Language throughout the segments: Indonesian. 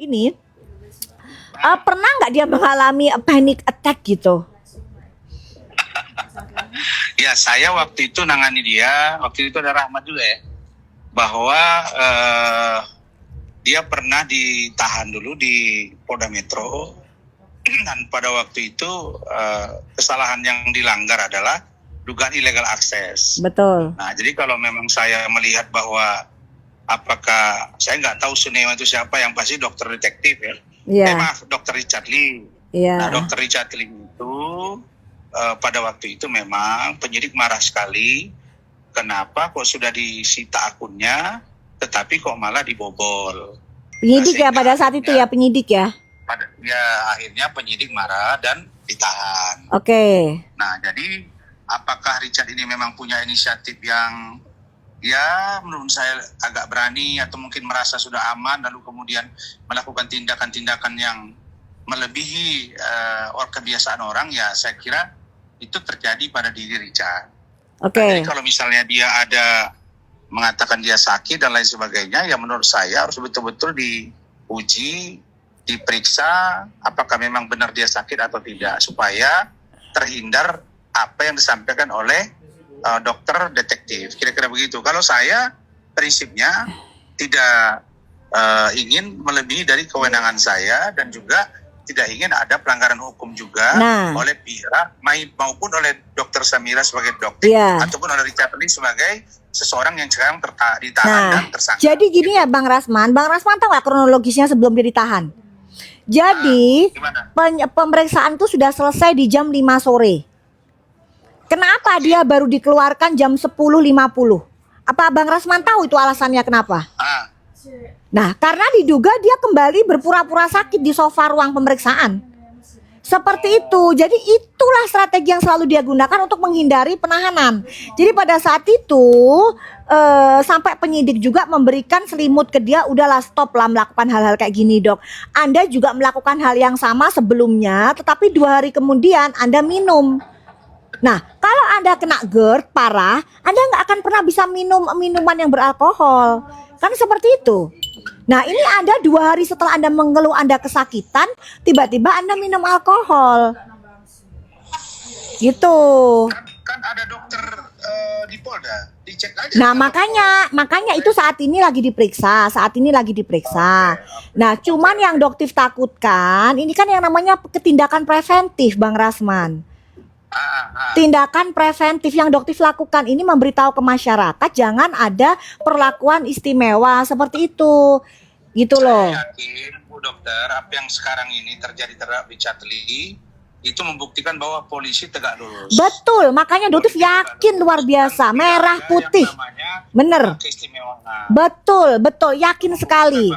ini, pernah nggak dia mengalami panic attack gitu? Ya, saya waktu itu nangani dia, waktu itu ada Rahmat juga ya, bahwa dia pernah ditahan dulu di Polda Metro, dan pada waktu itu kesalahan yang dilanggar adalah dugaan illegal akses. Betul. Nah, jadi kalau memang saya melihat bahwa apakah, saya nggak tahu Sunewa itu siapa, yang pasti dokter detektif ya. Iya. Maaf, dokter Richard Lee. Iya. Nah, dokter Richard Lee itu pada waktu itu memang penyidik marah sekali. Kenapa kok sudah disita akunnya, tetapi kok malah dibobol. Penyidik ya pada saat itu ya, penyidik ya. Akhirnya penyidik marah dan ditahan. Oke. Nah, jadi apakah Richard ini memang punya inisiatif yang ya menurut saya agak berani, atau mungkin merasa sudah aman lalu kemudian melakukan tindakan-tindakan yang melebihi kebiasaan orang, ya saya kira itu terjadi pada diri Richard. Oke. Nah, jadi kalau misalnya dia ada mengatakan dia sakit dan lain sebagainya, ya menurut saya harus betul-betul diuji, diperiksa apakah memang benar dia sakit atau tidak, supaya terhindar apa yang disampaikan oleh dokter detektif. Kira-kira begitu. Kalau saya prinsipnya tidak ingin melebihi dari kewenangan saya, dan juga tidak ingin ada pelanggaran hukum juga oleh pihak maupun oleh dokter Samira sebagai dokter, ataupun oleh Richard Lee sebagai seseorang yang sekarang ditahan dan tersangka. Jadi gini ya Bang Rasman tahu nggak kronologisnya sebelum dia ditahan? Jadi pemeriksaan itu sudah selesai di jam 5 sore. Kenapa dia baru dikeluarkan jam 10.50? Apa Bang Rasman tahu itu alasannya kenapa? Nah, karena diduga dia kembali berpura-pura sakit di sofa ruang pemeriksaan. Seperti itu. Jadi itulah strategi yang selalu dia gunakan untuk menghindari penahanan. Jadi pada saat itu sampai penyidik juga memberikan selimut ke dia, udahlah stop lah melakukan hal-hal kayak gini dok. Anda juga melakukan hal yang sama sebelumnya, tetapi 2 hari kemudian Anda minum. Nah, kalau Anda kena GERD parah, Anda nggak akan pernah bisa minum minuman yang beralkohol. Kan seperti itu. Nah, ini Anda 2 hari setelah Anda mengeluh Anda kesakitan, tiba-tiba Anda minum alkohol. Gitu. Kan ada dokter di Polda, dicek aja. Nah, makanya itu saat ini lagi diperiksa. Nah, cuman yang dokter takutkan, ini kan yang namanya ketindakan preventif, Bang Rasman. Tindakan preventif yang dokter lakukan ini memberitahu ke masyarakat jangan ada perlakuan istimewa seperti itu, gitu loh. Saya yakin Bu Dokter, apa yang sekarang ini terjadi terhadap Richard Lee itu membuktikan bahwa polisi tegak lurus. Betul, makanya dokter yakin luar biasa, merah putih, bener. Betul, yakin sekali.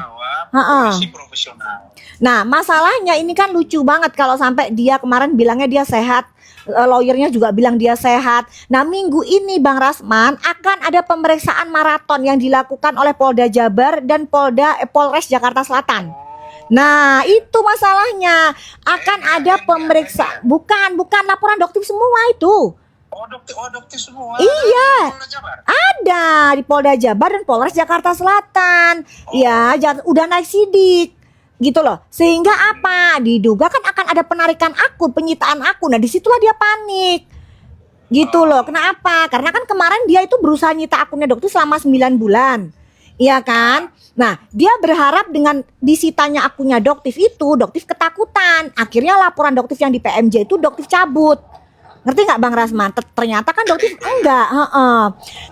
Polisi profesional. Nah, masalahnya ini kan lucu banget kalau sampai dia kemarin bilangnya dia sehat. Lawyernya juga bilang dia sehat. Nah, minggu ini Bang Rasman akan ada pemeriksaan maraton yang dilakukan oleh Polda Jabar dan Polres Jakarta Selatan. Nah, itu masalahnya. Akan ada pemeriksaan. Bukan laporan dokter semua itu. Dokter semua. Iya. Ada di Polda Jabar dan Polres Jakarta Selatan. Ya, udah naik sidik. Gitu loh, sehingga apa, diduga kan akan ada penarikan akun, penyitaan akun. Nah, disitulah dia panik gitu loh. Kenapa? Karena kan kemarin dia itu berusaha nyita akunnya dokter selama 9 bulan, iya kan. Nah, dia berharap dengan disitanya akunnya dokter itu, dokter ketakutan. Akhirnya laporan dokter yang di PMJ itu dokter cabut. Ngerti nggak Bang Rasman? Ternyata kan dokter enggak,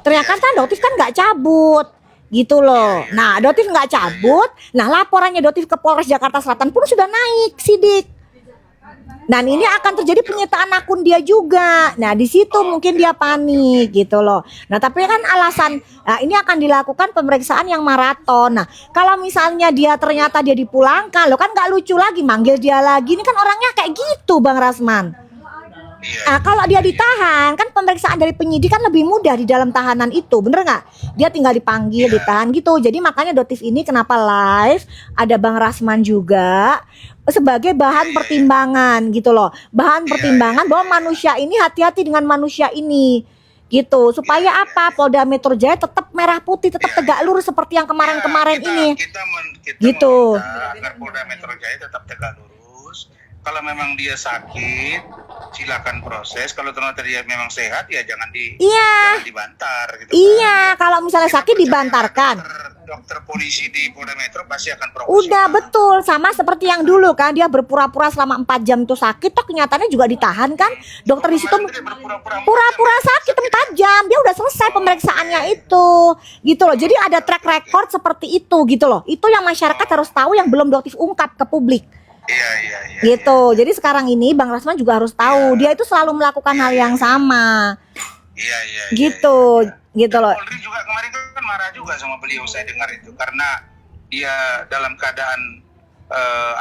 ternyata kan dokter kan nggak cabut gitu loh. Nah, Dotif nggak cabut. Nah, laporannya Dotif ke Polres Jakarta Selatan pun sudah naik sidik. Dan ini akan terjadi penyitaan akun dia juga. Nah, di situ mungkin dia panik gitu loh. Nah, tapi kan alasan ini akan dilakukan pemeriksaan yang maraton. Nah, kalau misalnya dia ternyata dia dipulangkan, lo kan nggak lucu lagi manggil dia lagi. Ini kan orangnya kayak gitu Bang Rasman. Nah, kalau dia ditahan, kan pemeriksaan dari penyidik kan lebih mudah di dalam tahanan itu, bener nggak? Dia tinggal dipanggil, ditahan gitu. Jadi makanya Dotif ini kenapa live, ada Bang Rasman juga sebagai bahan pertimbangan gitu loh. Bahan pertimbangan bahwa manusia ini hati-hati dengan manusia ini gitu, supaya apa, Polda Metro Jaya tetap merah putih, tetap tegak lurus seperti yang kemarin-kemarin ini kita gitu. meminta agar Polda Metro Jaya tetap tegak lurus. Kalau memang dia sakit, silakan proses. Kalau ternyata dia memang sehat, ya jangan Iya, dibantar gitu iya, kan. kalau misalnya sakit dibantarkan. Dokter polisi di Polda Metro pasti akan Udah profesional. betul, sama seperti yang dulu kan, dia berpura-pura selama 4 jam itu sakit, toh kenyataannya juga ditahan kan. Dokter di situ Kemarin dia berpura-pura pura-pura sakit 4 jam, dia udah selesai pemeriksaannya itu, gitu loh. Jadi ada track record seperti itu, gitu loh. Itu yang masyarakat harus tahu, yang belum Doktif ungkap ke publik, Iya. gitu. Jadi sekarang ini Bang Rasman juga harus tahu, dia itu selalu melakukan hal yang sama, Iya. gitu, gitu loh. Polri juga kemarin kan marah juga sama beliau, saya dengar itu, karena dia dalam keadaan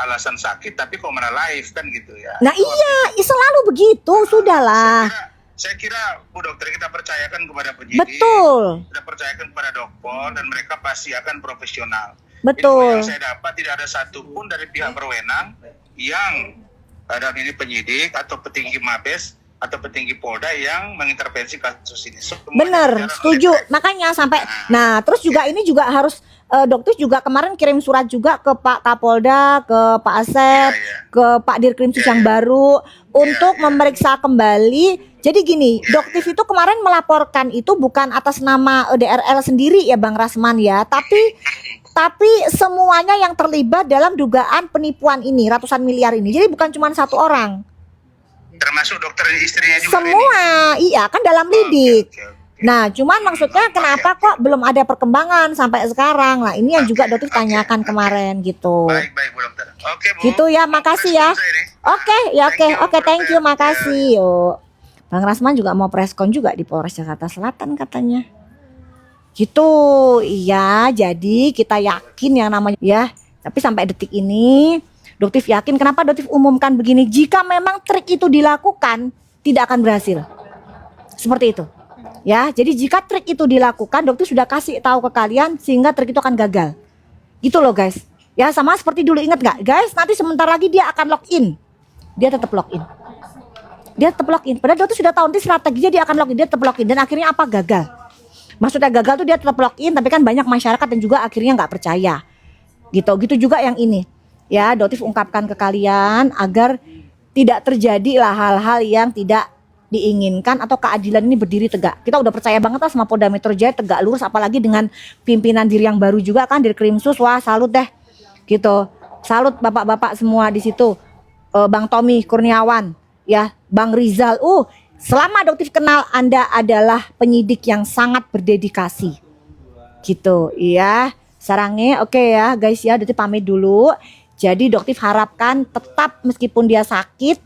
alasan sakit tapi kok mana live kan gitu ya. Nah iya, selalu begitu, sudahlah. Saya kira Bu Dokter, kita percayakan kepada penyidik, Betul, kita percayakan kepada Dokpol, dan mereka pasti akan profesional. betul. Info yang saya dapat, tidak ada satupun dari pihak berwenang yang dalam ini penyidik atau petinggi Mabes atau petinggi Polda yang mengintervensi kasus ini. Semuanya Bener, berjalan setuju. oleh baik. Makanya sampai, nah terus juga ini juga harus Dokter juga kemarin kirim surat juga ke Pak Kapolda, ke Pak Asep, Iya. ke Pak Dirkrimsus yang baru untuk memeriksa kembali. Jadi gini, Doktif itu kemarin melaporkan itu bukan atas nama DRL sendiri ya Bang Rasman ya, tapi semuanya yang terlibat dalam dugaan penipuan ini, ratusan miliar ini. Jadi bukan cuma satu orang. Termasuk dokter istrinya juga. Semua, iya kan dalam lidik. Oke. Nah, cuman maksudnya kenapa kok belum ada perkembangan sampai sekarang? Nah, ini yang juga Dokter tanyakan kemarin gitu. Baik Bu Dokter. Oke Bu. Gitu ya, makasih ya. Oke, ya oke, thank you, makasih. Yuk. Bang Rasman juga mau preskon juga di Polres Jakarta Selatan katanya. Gitu, iya. Jadi kita yakin yang namanya ya. Tapi sampai detik ini, Doktif yakin. Kenapa Doktif umumkan begini? Jika memang trik itu dilakukan, tidak akan berhasil. Seperti itu. Ya, jadi jika trik itu dilakukan, Dokter sudah kasih tahu ke kalian sehingga trik itu akan gagal. Gitu loh guys. Ya sama seperti dulu, ingat nggak guys? Nanti sebentar lagi dia akan login. Dia tetap login. Dia tetap login. Padahal Dokter sudah tahu nanti strateginya dia akan login, dia tetap login. Dan akhirnya apa? Gagal. Maksudnya gagal tuh dia tetap login, tapi kan banyak masyarakat yang juga akhirnya nggak percaya. Gitu juga yang ini. Ya, Dokter ungkapkan ke kalian agar tidak terjadi lah hal-hal yang tidak diinginkan atau keadilan ini berdiri tegak. Kita udah percaya banget lah sama Polda Metro Jaya tegak lurus, apalagi dengan pimpinan diri yang baru juga kan, Dirkrimsus. Wah, salut deh. Gitu. Salut bapak-bapak semua di situ. Bang Tommy Kurniawan, ya, Bang Rizal. Selama Doktif kenal Anda adalah penyidik yang sangat berdedikasi. Gitu, iya. Sarangnya oke ya, guys ya, Doktif pamit dulu. Jadi Doktif harapkan tetap meskipun dia sakit,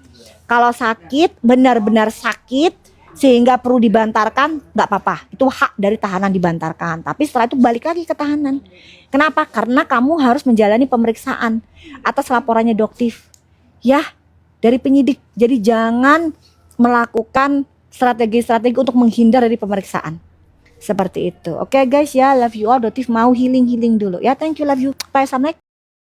kalau sakit, benar-benar sakit sehingga perlu dibantarkan, nggak apa-apa. Itu hak dari tahanan dibantarkan. Tapi setelah itu balik lagi ke tahanan. Kenapa? Karena kamu harus menjalani pemeriksaan atas laporannya Doktif. Ya, dari penyidik. Jadi jangan melakukan strategi-strategi untuk menghindar dari pemeriksaan. Seperti itu. Oke guys ya, love you all. Doktif mau healing dulu. Ya, thank you, love you. Bye, assalamualaikum.